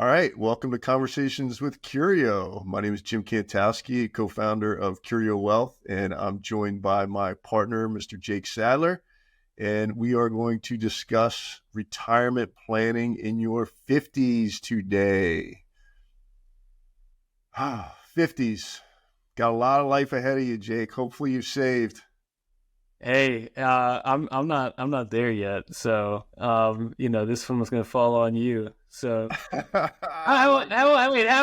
All right, welcome to Conversations with Curio. My name is Jim Kantowski, co-founder of Curio Wealth, and I'm joined by my partner, Mr. Jake Sadler, and we are going to discuss retirement planning in your 50s today. 50s. Got a lot of life ahead of you, Jake. Hopefully you've saved. Hey, I'm not there yet. So, this one was gonna fall on you. So, how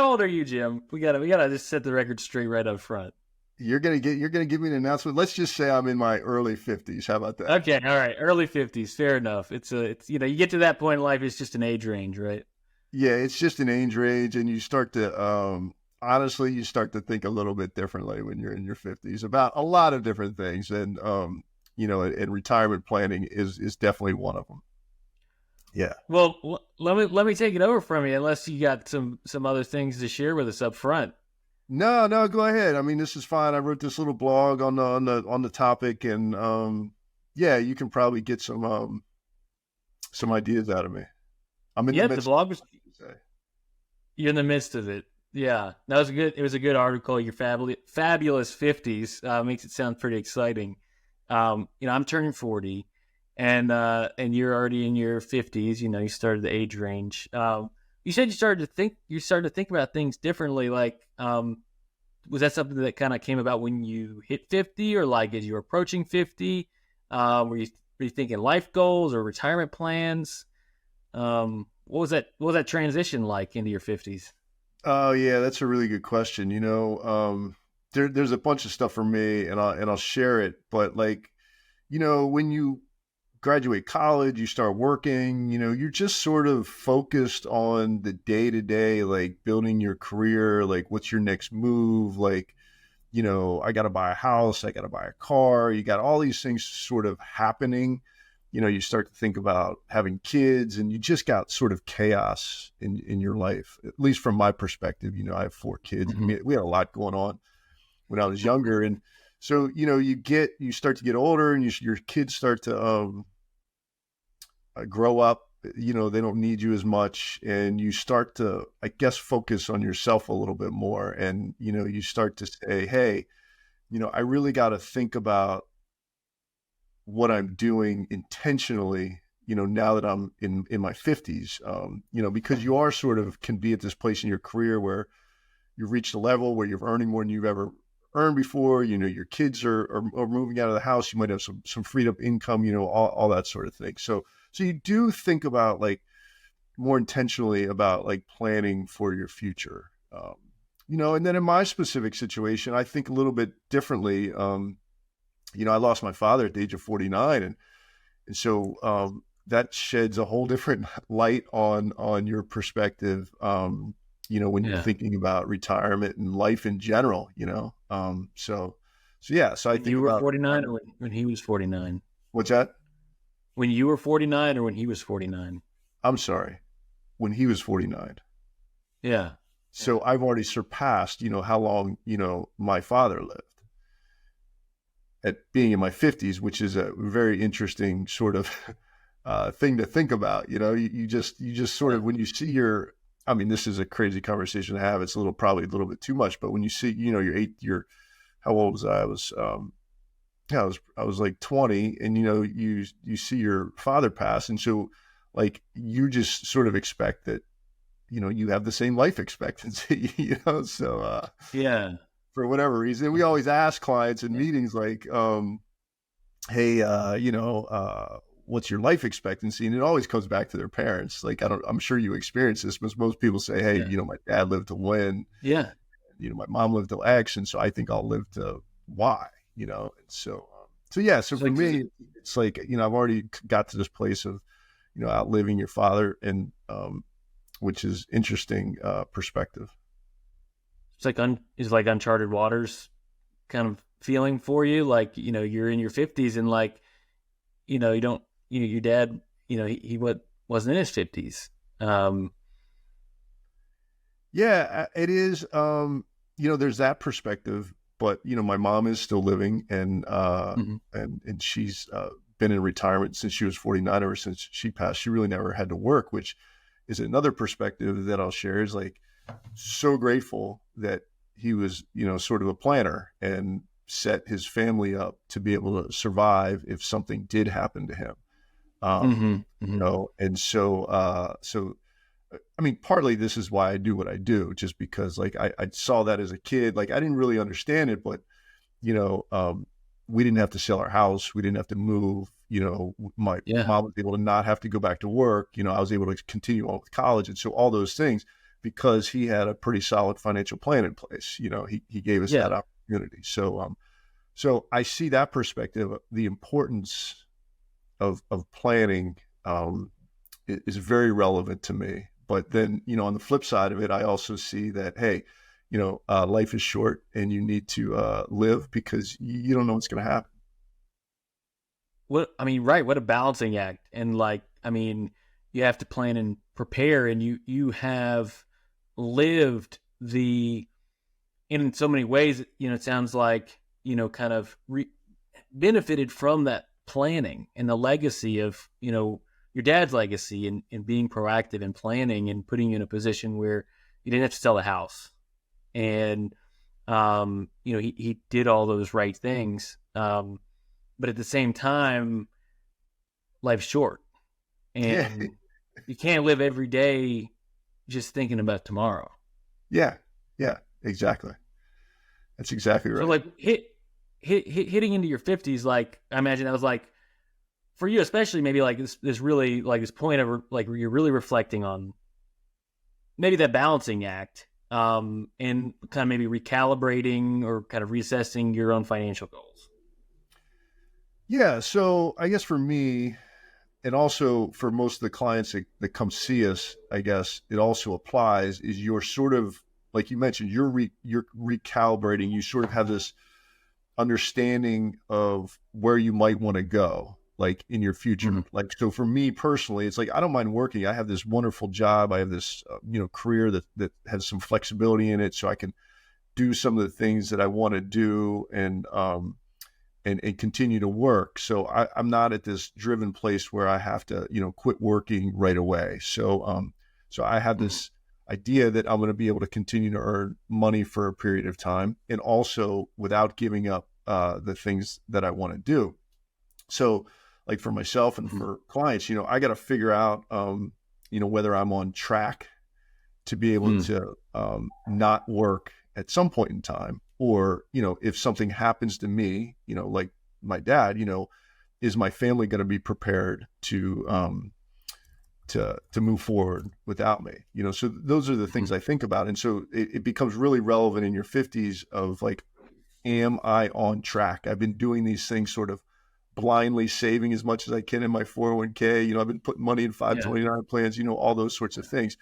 old are you, Jim? We gotta just set the record straight right up front. You're gonna give me an announcement. Let's just say I'm in my early 50s. How about that? Okay, all right, early 50s, fair enough. It's you get to that point in life, it's just an age range, right? Yeah, it's just an age range, and you start to honestly, you start to think a little bit differently when you're in your 50s about a lot of different things, and and retirement planning is definitely one of them. Yeah. Well, let me take it over from you, unless you got some other things to share with us up front. No, no, go ahead. I mean, this is fine. I wrote this little blog on the topic, and yeah, you can probably get some ideas out of me. I'm in the Yep, the midst of blog was it, you could say. you're in the midst of it. Yeah, that was a good. It was a good article. Your fabulous 50s makes it sound pretty exciting. I'm turning 40, and you're already in your 50s. You started the age range. You said you started to think about things differently. Like, was that something that kind of came about when you hit 50, or like as you were approaching 50? Were you thinking life goals or retirement plans? What was that transition like into your 50s? Oh yeah, that's a really good question. There's a bunch of stuff for me, and I'll share it. But like, when you graduate college, you start working. You're just sort of focused on the day to day, like building your career. Like, what's your next move? Like, I got to buy a house, I got to buy a car. You got all these things sort of happening. You start to think about having kids, and you just got sort of chaos in your life, at least from my perspective. I have 4 kids. Hmm. We had a lot going on when I was younger. And so, you start to get older, and your kids start to grow up. They don't need you as much, and you start to, I guess, focus on yourself a little bit more. And, you start to say, hey, I really got to think about what I'm doing intentionally, now that I'm in my 50s, because you are sort of can be at this place in your career where you've reached a level where you're earning more than you've ever earned before. Your kids are moving out of the house. You might have some freed up income, all that sort of thing. So you do think about, like, more intentionally about, like, planning for your future. And then in my specific situation, I think a little bit differently. I lost my father at the age of 49, and so that sheds a whole different light on your perspective. When you're Yeah. thinking about retirement and life in general. So yeah. So I When think you were about 49, or when he was 49? what's that? When you were 49 or when he was 49? I'm sorry, when he was 49. Yeah. Yeah. So I've already surpassed, how long, my father lived at being in my 50s, which is a very interesting sort of thing to think about. You just sort Yeah. of, when you see your, I mean, this is a crazy conversation to have. It's probably a little bit too much, but when you see, how old was I? Yeah, I was like 20, and you see your father pass, and so, like, you just sort of expect that you have the same life expectancy. So Yeah. for whatever reason, we always ask clients in meetings, like, hey, what's your life expectancy? And it always comes back to their parents. Like, I'm sure you experience this, but most people say, hey, Yeah. my dad lived to when, Yeah. my mom lived till X, and so I think I'll live to Y. And so yeah. So So, for like, me, it's like, I've already got to this place of, outliving your father, and which is interesting perspective. it's like uncharted waters kind of feeling for you. Like, you're in your 50s, and, like, you don't, your dad, he wasn't in his 50s. Um, Yeah, it is. There's that perspective, but my mom is still living, and mhm. she's been in retirement since she was 49. Ever since she passed, she really never had to work, which is another perspective that I'll share is like, so grateful that he was, sort of a planner and set his family up to be able to survive if something did happen to him. Um, Mm-hmm. Mm-hmm. and so I mean, partly this is why I do what I do, just because like I saw that as a kid. Like I didn't really understand it, but you know, um, we didn't have to sell our house. We didn't have to move. My Yeah. mom was able to not have to go back to work. I was able to continue on with college. And so all those things, because he had a pretty solid financial plan in place, he gave us Yeah. that opportunity. So I see that perspective, the importance of planning, is very relevant to me. But then, on the flip side of it, I also see that, hey, life is short and you need to live because you don't know what's going to happen. What I mean, right? What a balancing act, and like, I mean, you have to plan and prepare, and you have lived the in so many ways. It sounds like kind of benefited from that planning and the legacy of your dad's legacy and being proactive and planning and putting you in a position where you didn't have to sell the house, and he did all those right things. But at the same time, life's short, Yeah, and you can't live every day just thinking about tomorrow. yeah, yeah, exactly. That's exactly So right. like hitting into your 50s, like I imagine that was like for you, especially maybe like this really like this point of like where you're really reflecting on maybe that balancing act, and kind of maybe recalibrating or kind of reassessing your own financial goals. Yeah. So I guess for me, and also for most of the clients that come see us, I guess it also applies is you're sort of, like you mentioned, you're recalibrating. You sort of have this understanding of where you might want to go, like in your future. Mm-hmm. Like, so for me personally, it's like, I don't mind working. I have this wonderful job. I have this, career that has some flexibility in it. So I can do some of the things that I want to do and continue to work. So I'm not at this driven place where I have to, quit working right away. So I have Mm-hmm. this idea that I'm going to be able to continue to earn money for a period of time, and also without giving up the things that I want to do. So, like for myself and Mm-hmm. for clients, I got to figure out, whether I'm on track to be able Mm-hmm. to not work at some point in time, or if something happens to me, like my dad, is my family going to be prepared to move forward without me? So those are the things I think about. And so it becomes really relevant in your 50s of like, am I on track? I've been doing these things sort of blindly, saving as much as I can in my 401k. I've been putting money in Yeah. 529 plans, all those sorts of things.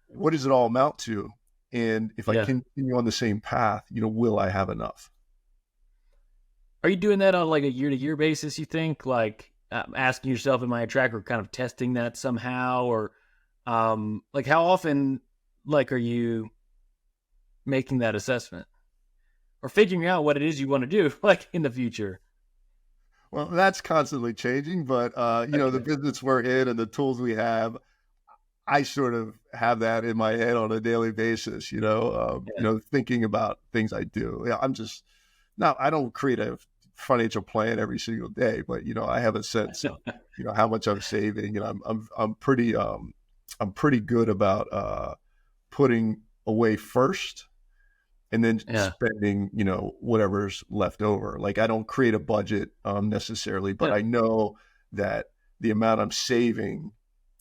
What does it all amount to? And if I Yeah. continue on the same path, will I have enough? Are you doing that on like a year to year basis? You think like asking yourself, "Am I a tracker?" Kind of testing that somehow, or like how often like are you making that assessment or figuring out what it is you want to do like in the future? Well, that's constantly changing, but the Okay. business we're in and the tools we have, I sort of have that in my head on a daily basis, thinking about things I do. Yeah, I'm just now, I don't create a financial plan every single day, but I have a sense of, how much I'm saving, and I'm pretty good about putting away first and then Yeah. spending, whatever's left over. Like I don't create a budget necessarily, but Yeah. I know that the amount I'm saving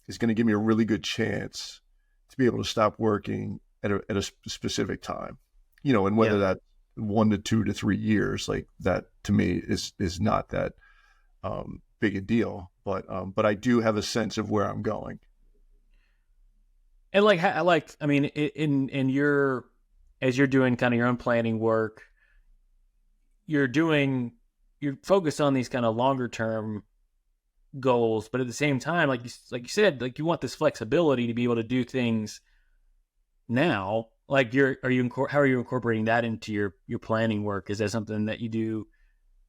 is going to give me a really good chance to be able to stop working at a specific time, and whether Yeah. that's 1 to 2 to 3 years, like that to me is not that big a deal, but I do have a sense of where I'm going. And like I mean, in your as you're doing kind of your own planning work, you're doing you're focused on these kind of longer term goals, but at the same time, like you said, like you want this flexibility to be able to do things now. Like how are you incorporating that into your planning work? Is that something that you do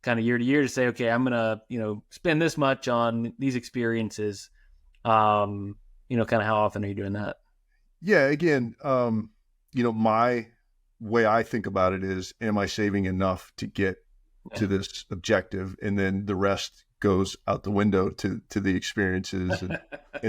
kind of year to year to say, okay, I'm gonna spend this much on these experiences, um, kind of how often are you doing that? Yeah, again, my way I think about it is, am I saving enough to get Yeah. to this objective? And then the rest goes out the window to the experiences and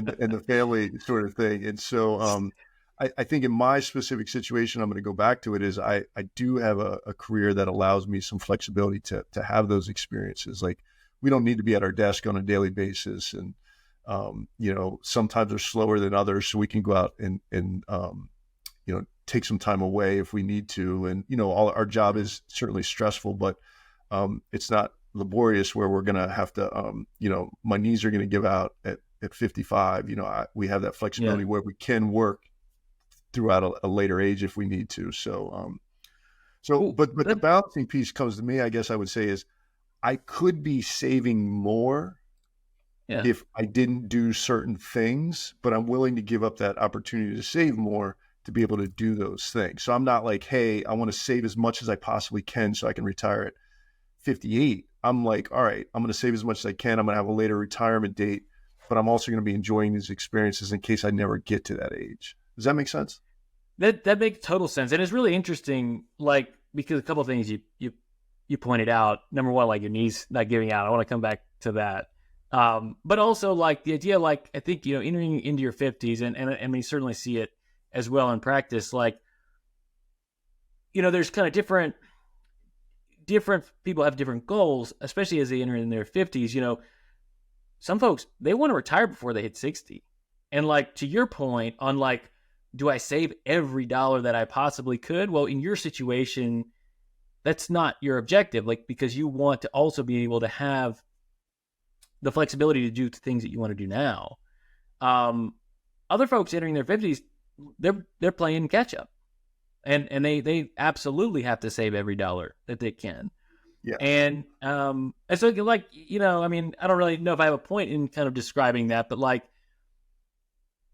the family sort of thing. And so I think in my specific situation, I'm going to go back to it, is I do have a career that allows me some flexibility to have those experiences. Like, we don't need to be at our desk on a daily basis. And sometimes they're slower than others, so we can go out and take some time away if we need to. And all our job is certainly stressful, but it's not laborious where we're going to have to my knees are going to give out at 55. We have that Yeah. flexibility where we can work throughout a later age if we need to. So Cool. but the balancing piece comes to me, I guess I would say, is I could be saving more Yeah. if I didn't do certain things, but I'm willing to give up that opportunity to save more to be able to do those things. So I'm not like, hey, I want to save as much as I possibly can so I can retire at 58. I'm like, all right, I'm going to save as much as I can. I'm going to have a later retirement date, but I'm also going to be enjoying these experiences in case I never get to that age. Does that make sense? That makes total sense, and it's really interesting. Like, because a couple of things you pointed out. Number one, like your knees not giving out. I want to come back to that. But also like the idea, like I think entering into your 50s, and we certainly see it as well in practice. Like there's kind of different people have different goals, especially as they enter in their 50s. Some folks, they want to retire before they hit 60, and like to your point on like, do I save every dollar that I possibly could? Well, in your situation, that's not your objective, like, because you want to also be able to have the flexibility to do things that you want to do now. Other folks entering their 50s, they're playing catch up, and they absolutely have to save every dollar that they can. Yeah. And so like, I mean, I don't really know if I have a point in kind of describing that, but like,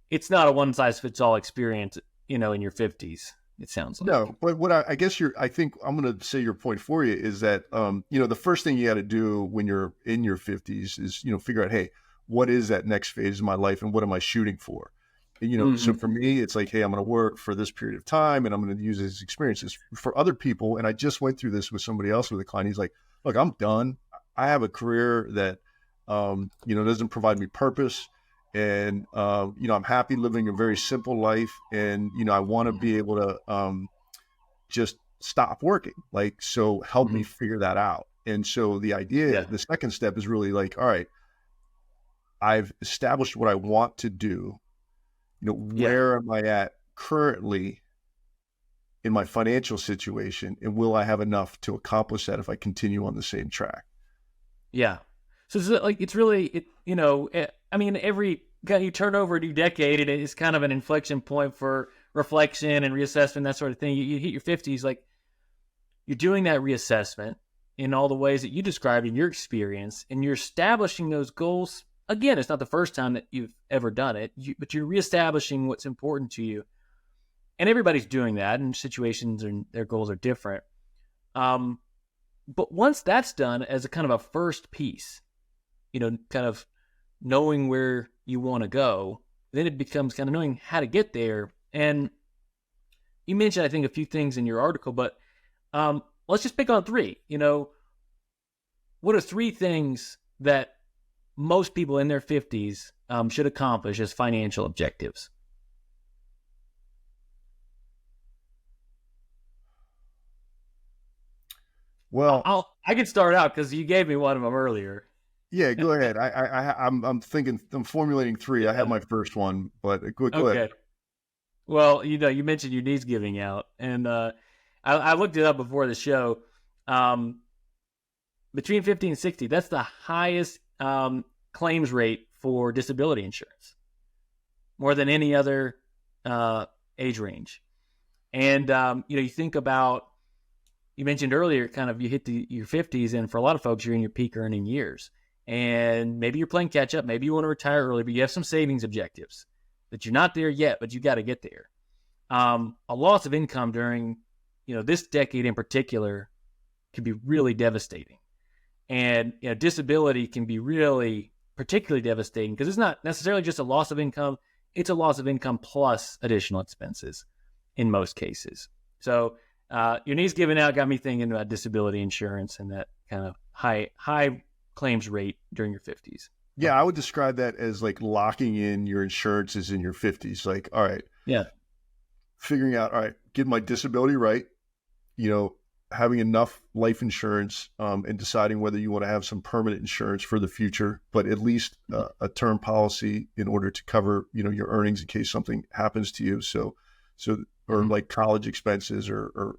it's not a one size fits all experience, in your 50s. It sounds like. No, but what I guess I think I'm going to say your point for you is that, the first thing you got to do when you're in your 50s is, figure out, hey, what is that next phase of my life and what am I shooting for? And, so for me, it's like, hey, I'm going to work for this period of time and I'm going to use these experiences. For other people, and I just went through this with somebody else with a client, he's like, look, I'm done. I have a career that, doesn't provide me purpose. And, I'm happy living a very simple life. And, I want to be able to just stop working. Like, so help me figure that out. And so the idea, the second step is really like, all right, I've established what I want to do. Where am I at currently in my financial situation? And will I have enough to accomplish that if I continue on the same track? Yeah. So it's like, it's really, I mean, every you turn over a new decade, and it's kind of an inflection point for reflection and reassessment, that sort of thing. You hit your 50s, like you're doing that reassessment in all the ways that you described in your experience, and you're establishing those goals. Again, it's not the first time that you've ever done it, but you're reestablishing what's important to you. And everybody's doing that, and situations and their goals are different. But once that's done as a kind of a first piece, kind of knowing where you want to go, then it becomes kind of knowing how to get there. And you mentioned, I think, a few things in your article, but let's just pick on three. What are three things that most people in their 50s should accomplish as financial objectives? Well, I can start out because you gave me one of them earlier. yeah, go ahead. I'm thinking, I'm formulating three. I have my first one, but go Okay. ahead. Well, you mentioned your knees giving out, and I looked it up before the show. Between 50 and 60, that's the highest claims rate for disability insurance, more than any other age range. And you think about, you mentioned earlier, kind of you hit your 50s, and for a lot of folks, you're in your peak earning years. And maybe you're playing catch up. Maybe you want to retire early, but you have some savings objectives that you're not there yet, but you got to get there. A loss of income during, this decade in particular can be really devastating. And disability can be really particularly devastating because it's not necessarily just a loss of income. it's a loss of income plus additional expenses in most cases. So your knees giving out got me thinking about disability insurance and that kind of high claims rate during your 50s. Yeah, I would describe that as like locking in your insurances in your 50s. Like, all right, Yeah. figuring out, all right, get my disability right, having enough life insurance, and deciding whether you want to have some permanent insurance for the future, but at least a term policy in order to cover, your earnings in case something happens to you. Or like college expenses or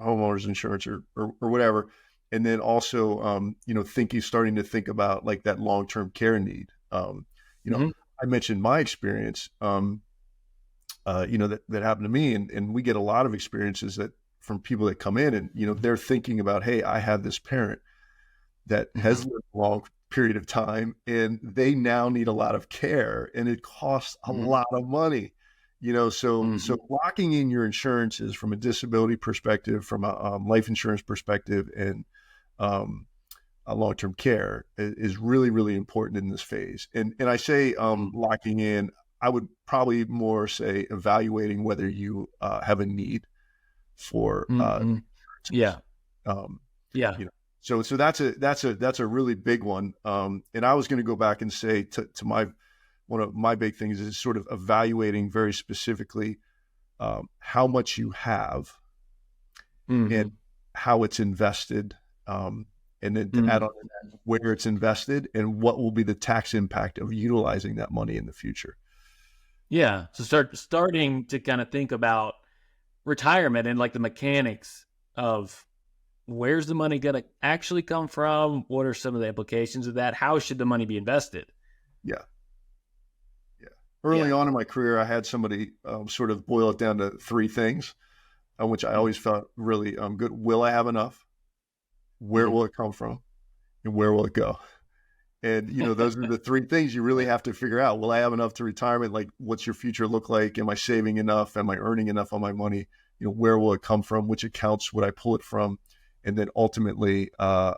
homeowners insurance or whatever. And then also, starting to think about like that long-term care need. I mentioned my experience, that happened to me, and we get a lot of experiences that from people that come in and, they're thinking about, hey, I have this parent that has lived a long period of time and they now need a lot of care and it costs a lot of money, so locking in your insurances from a disability perspective, from a life insurance perspective, and a long-term care is really, really important in this phase. And I say locking in, I would probably more say evaluating whether you have a need for yeah. So that's a really big one. And I was going to go back and say to one of my big things is sort of evaluating very specifically how much you have and how it's invested, and then to add on to that, where it's invested and what will be the tax impact of utilizing that money in the future. Yeah. So starting to kind of think about retirement and like the mechanics of where's the money going to actually come from? What are some of the implications of that? How should the money be invested? Yeah. Early on in my career, I had somebody sort of boil it down to three things, which I always felt really good. Will I have enough? Where will it come from? And where will it go? And, those are the three things you really have to figure out. Will I have enough to retirement? Like, what's your future look like? Am I saving enough? Am I earning enough on my money? Where will it come from? Which accounts would I pull it from? And then ultimately, I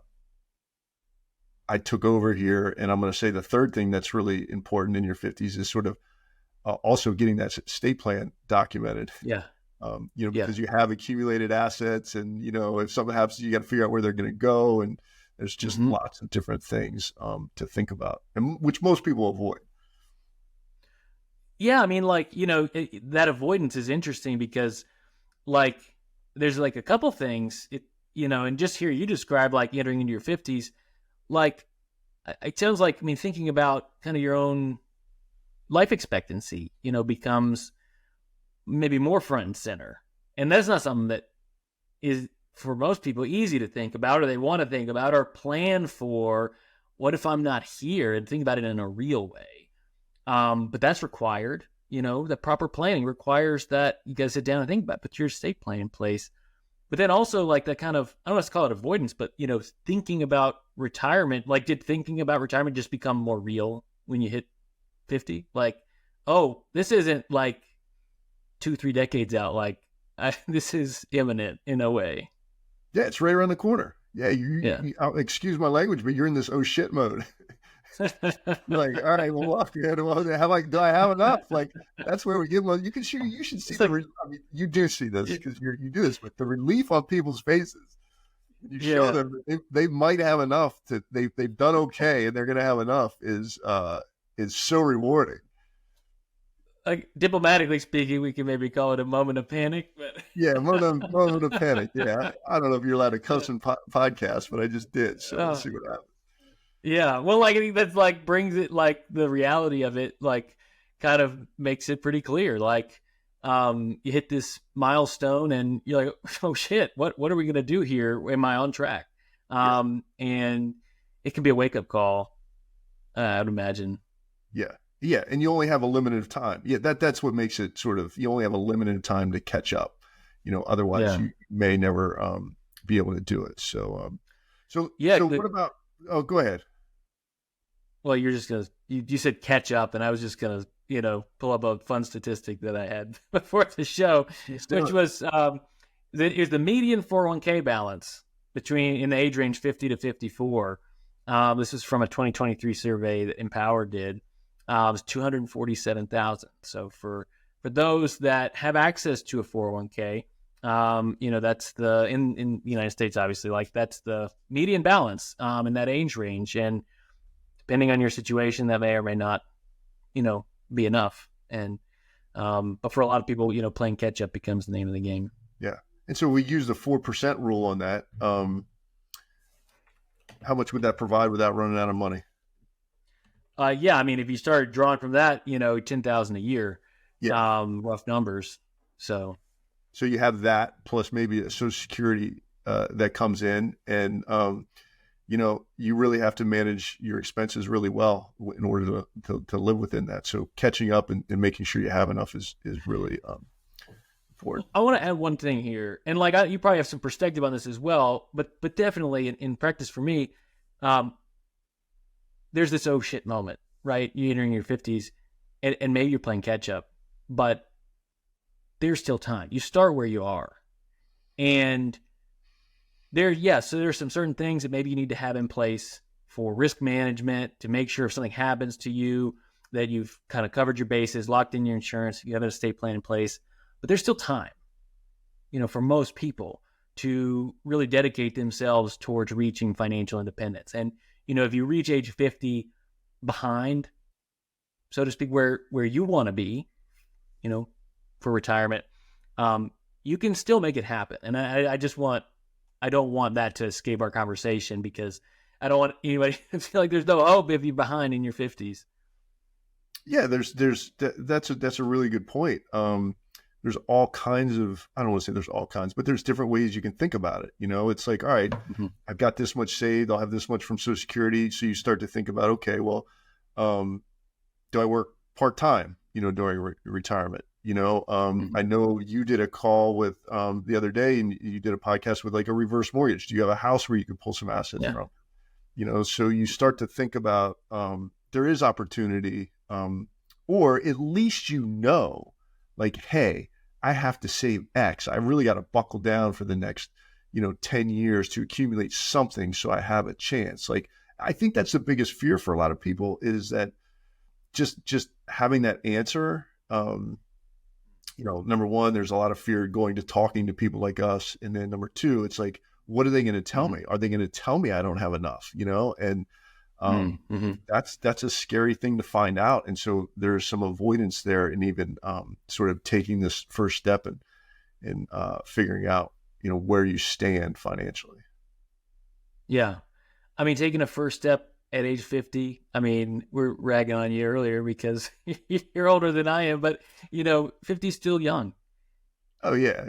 took over here. And I'm going to say the third thing that's really important in your 50s is sort of also getting that estate plan documented. Yeah. Because you have accumulated assets and, if something happens, you got to figure out where they're going to go. And there's just lots of different things to think about, and which most people avoid. Yeah. I mean, that avoidance is interesting because there's like a couple things, and just here you describe like entering into your 50s, like it sounds like, thinking about kind of your own life expectancy, becomes maybe more front and center. And that's not something that is for most people easy to think about, or they want to think about or plan for. What if I'm not here? And think about it in a real way. But that's required. The proper planning requires that you guys sit down and think about it, put your estate plan in place. But then also like that kind of, I don't want to call it avoidance, but, thinking about retirement, like did thinking about retirement just become more real when you hit 50? Like, oh, this isn't like 2-3 decades out. Like this is imminent in a way. Yeah. It's right around the corner. Yeah. You excuse my language, but you're in this oh shit mode. Like, all right, well, do I have enough? Like, that's where we get. Well, you should see you do see this because you do this, but the relief on people's faces. You show them they might have enough they've done okay and they're going to have enough is so rewarding. Like diplomatically speaking, we can maybe call it a moment of panic. But yeah, moment of panic. Yeah, I don't know if you're allowed to cuss in podcast, but I just did. So let's see what happens. Yeah, well, I think that's like brings it like the reality of it, like kind of makes it pretty clear. Like, you hit this milestone, and you're like, oh shit, what are we gonna do here? Am I on track? And it can be a wake up call. I would imagine. Yeah, and you only have a limited time. Yeah, that's what makes it sort of. You only have a limited time to catch up. Otherwise you may never be able to do it. So what about? Oh, go ahead. Well, you're just gonna you said catch up, and I was just gonna pull up a fun statistic that I had before the show, which was is the median 401k balance in the age range 50 to 54. This is from a 2023 survey that Empower did. was 247,000. So for those that have access to a 401k, that's in the United States, obviously, like that's the median balance in that age range. And depending on your situation, that may or may not, be enough. And but for a lot of people, playing catch up becomes the name of the game. Yeah. And so we use the 4% rule on that. How much would that provide without running out of money? Yeah, I mean, if you started drawing from that, 10,000 a year, rough numbers. So you have that plus maybe a Social Security that comes in, and you really have to manage your expenses really well in order to live within that. So catching up and making sure you have enough is really important. I want to add one thing here, and you probably have some perspective on this as well, but definitely in practice for me, there's this oh shit moment, right? You're entering your 50s, and maybe you're playing catch up, but there's still time. You start where you are, and so there's some certain things that maybe you need to have in place for risk management to make sure if something happens to you that you've kind of covered your bases, locked in your insurance, you have an estate plan in place. But there's still time, for most people to really dedicate themselves towards reaching financial independence. And, if you reach age 50 behind, so to speak, where you want to be, for retirement, you can still make it happen. And I don't want that to escape our conversation, because I don't want anybody to feel like there's no hope if you're behind in your 50s. Yeah, that's a really good point. There's all kinds of, I don't want to say there's all kinds, but there's different ways you can think about it. It's like, all right, Mm-hmm. I've got this much saved. I'll have this much from Social Security. So you start to think about, okay, well, do I work part-time, during retirement? Mm-hmm. I know you did a call with the other day, and you did a podcast with like a reverse mortgage. Do you have a house where you can pull some assets from? So you start to think about there is opportunity, or at least like, hey, I have to save X. I really got to buckle down for the next 10 years to accumulate something so I have a chance. Like, I think that's the biggest fear for a lot of people, is that just having that answer. Number one, there's a lot of fear going to talking to people like us. And then number two, it's like, what are they going to tell me? Are they going to tell me I don't have enough? And that's a scary thing to find out. And so there's some avoidance there, and even sort of taking this first step and figuring out, where you stand financially. Yeah. I mean, taking a first step at age 50, I mean, we're ragging on you earlier because you're older than I am, but 50 is still young. Oh yeah.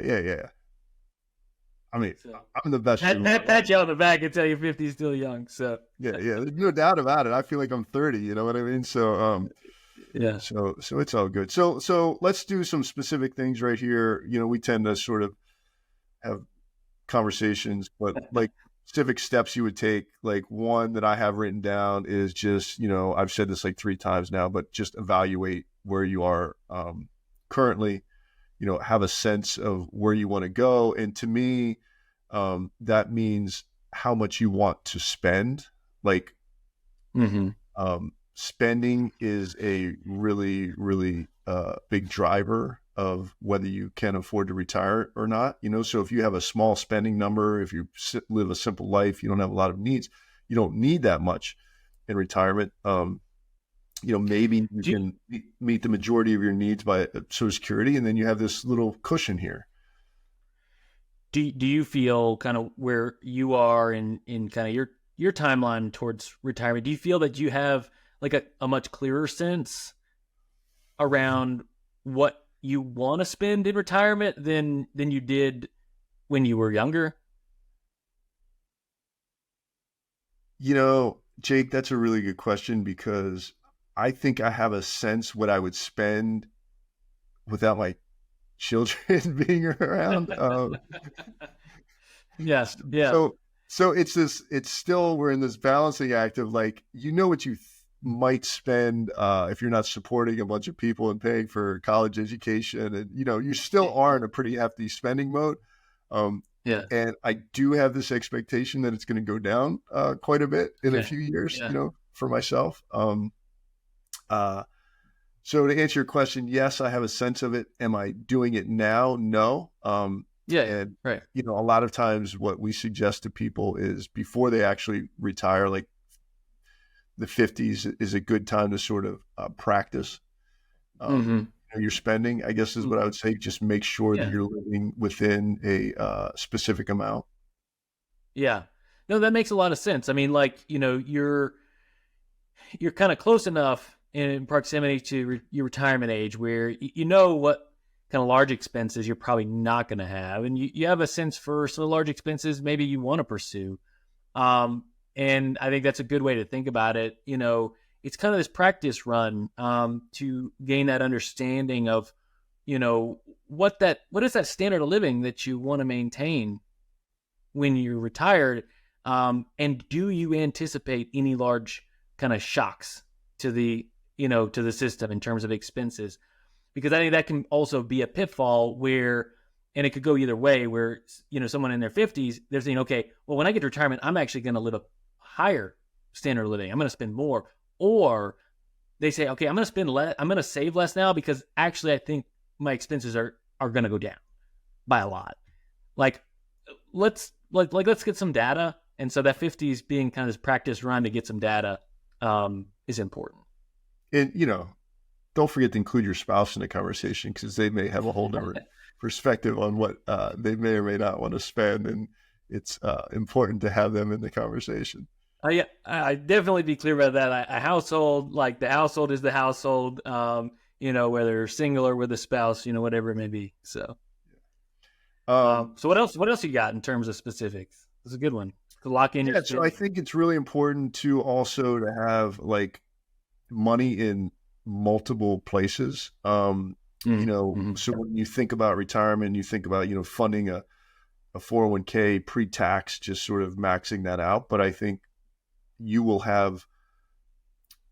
I mean, I'm the best. Pat you on the back and tell you 50 is still young. So yeah, there's no doubt about it. I feel like I'm 30. You know what I mean? So yeah. So it's all good. So let's do some specific things right here. We tend to sort of have conversations, but like specific steps you would take. Like one that I have written down is just, I've said this like 3 times now, but just evaluate where you are currently. Have a sense of where you want to go. And to me, that means how much you want to spend. Like, spending is a really, really big driver of whether you can afford to retire or not. So if you have a small spending number, if you live a simple life, you don't have a lot of needs, you don't need that much in retirement. Maybe you can meet the majority of your needs by Social Security, and then you have this little cushion here. Do you feel kind of where you are in kind of your timeline towards retirement? Do you feel that you have like a much clearer sense around what you want to spend in retirement than you did when you were younger? Jake, that's a really good question, because I think I have a sense what I would spend without my children being around. Yes. Yeah. So it's still, we're in this balancing act of like, what you might spend if you're not supporting a bunch of people and paying for college education, and you still are in a pretty hefty spending mode. And I do have this expectation that it's going to go down quite a bit in a few years, for myself. So to answer your question, yes, I have a sense of it. Am I doing it now? No. Yeah, And right. a lot of times what we suggest to people is before they actually retire, like the 50s is a good time to sort of practice Mm-hmm. your spending, I guess is what I would say. Just make sure that Yeah, you're living within a specific amount. yeah. No, that makes a lot of sense. I mean, like, you're kind of close enough in proximity to your retirement age where you know what kind of large expenses you're probably not going to have, and you have a sense for some of the large expenses maybe you want to pursue. Um, and I think that's a good way to think about it. It's kind of this practice run to gain that understanding of, what is that standard of living that you want to maintain when you're retired, and do you anticipate any large kind of shocks to the system in terms of expenses? Because I think that can also be a pitfall where, and it could go either way, where someone in their 50s, they're saying, okay, well, when I get to retirement, I'm actually going to live a higher standard of living, I'm going to spend more. Or they say, okay, I'm going to spend less, I'm going to save less now because actually I think my expenses are going to go down by a lot. Like, let's get some data. And so that 50s being kind of this practice run to get some data is important. And, don't forget to include your spouse in the conversation because they may have a whole different perspective on what they may or may not want to spend. And it's important to have them in the conversation. Yeah, I definitely be clear about that. A household, like the household is the household, whether single or with a spouse, whatever it may be. So, so what else? What else you got in terms of specifics? It's a good one to lock in. Yeah, so I think it's really important to also to have like money in multiple places. Mm-hmm. So when you think about retirement, you think about funding a 401k pre-tax, just sort of maxing that out. But I think you will have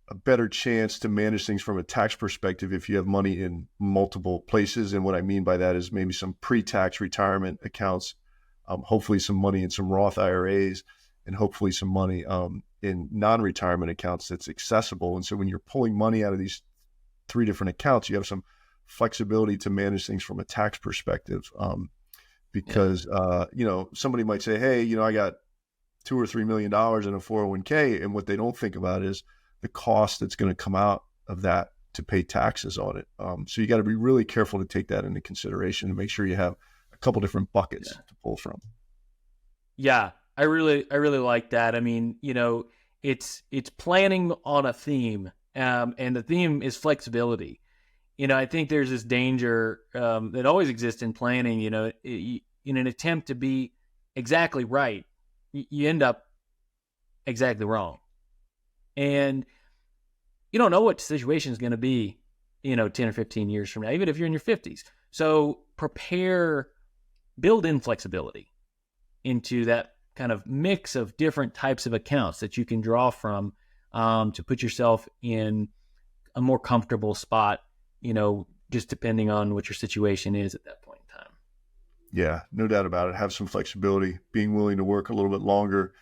a better chance to manage things from a tax perspective if you have money in multiple places. And what I mean by that is maybe some pre-tax retirement accounts, hopefully some money in some Roth IRAs, and hopefully some money in non-retirement accounts that's accessible. And so when you're pulling money out of these 3 different accounts, you have some flexibility to manage things from a tax perspective. Because somebody might say, hey, I got $2 or $3 million in a 401k, and what they don't think about is the cost that's going to come out of that to pay taxes on it. So you got to be really careful to take that into consideration and make sure you have a couple different buckets to pull from. Yeah, I really like that. I mean, it's planning on a theme, and the theme is flexibility. I think there's this danger that always exists in planning. In an attempt to be exactly right, you end up exactly wrong, and you don't know what the situation is going to be, 10 or 15 years from now, even if you're in your 50s. So build in flexibility into that kind of mix of different types of accounts that you can draw from to put yourself in a more comfortable spot, just depending on what your situation is at that point in time. Yeah, no doubt about it. Have some flexibility, being willing to work a little bit longer,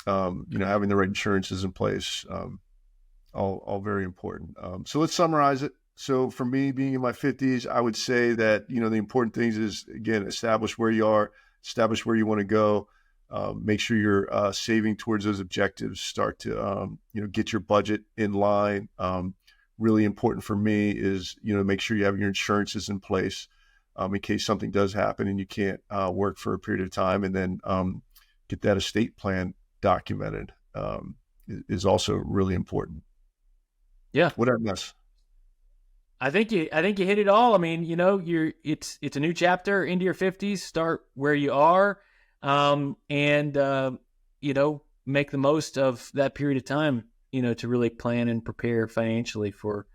having the right insurances in place, all very important. So let's summarize it. So for me, being in my 50s, I would say that, the important things is, again, establish where you are, establish where you want to go, make sure you're saving towards those objectives, start to, get your budget in line. Really important for me is, make sure you have your insurances in place in case something does happen and you can't work for a period of time, and then get that estate plan documented is also really important. Yeah. What I miss? I think you hit it all. I mean, it's a new chapter into your 50s. Start where you are, and make the most of that period of time, to really plan and prepare financially for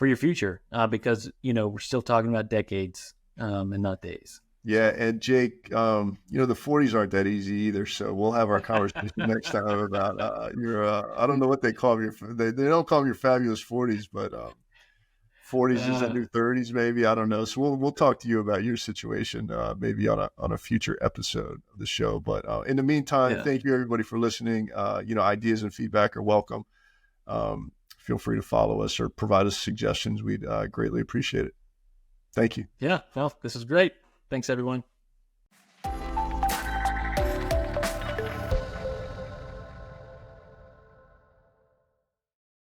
your future, because we're still talking about decades and not days. Yeah, and Jake, the 40s aren't that easy either. So we'll have our conversation next time about your. I don't know what they call them. They don't call them your fabulous 40s, but 40s is the new 30s, maybe. I don't know. So we'll talk to you about your situation maybe on a future episode of the show. But in the meantime, thank you everybody for listening. Ideas and feedback are welcome. feel free to follow us or provide us suggestions. We'd greatly appreciate it. Thank you. Yeah, well, this is great. Thanks, everyone.